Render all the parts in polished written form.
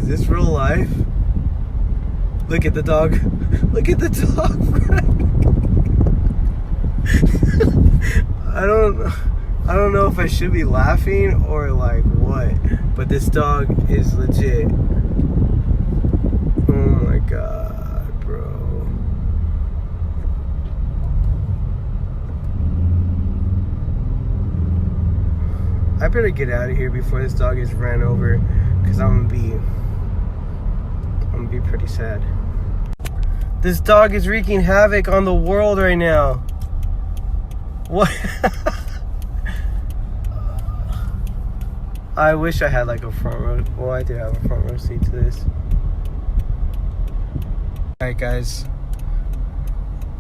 Is this real life? Look at the dog. Look at the dog. I don't know if I should be laughing or like what, but this dog is legit. Oh my god, bro. I better get out of here before this dog is ran over, because I'm gonna be pretty sad. This dog is wreaking havoc on the world right now. What? I wish I had like a front row. Well, I do have a front row seat to this. Alright guys,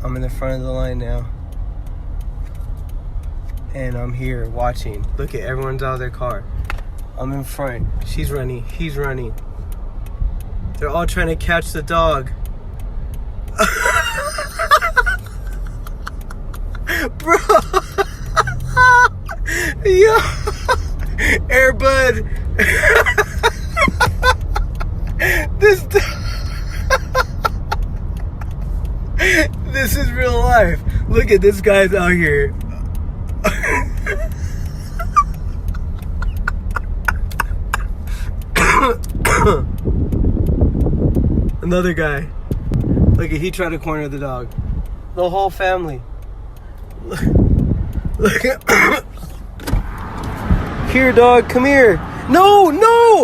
I'm in the front of the line now. And I'm here watching. Look at everyone's out of their car. I'm in front. She's running. He's running. They're all trying to catch the dog. Bro. Yo. Air Bud. This this is real life. Look at this guy's out here. Another guy. Look at, he tried to corner the dog. The whole family. Look at. Here, dog, come here. No, no!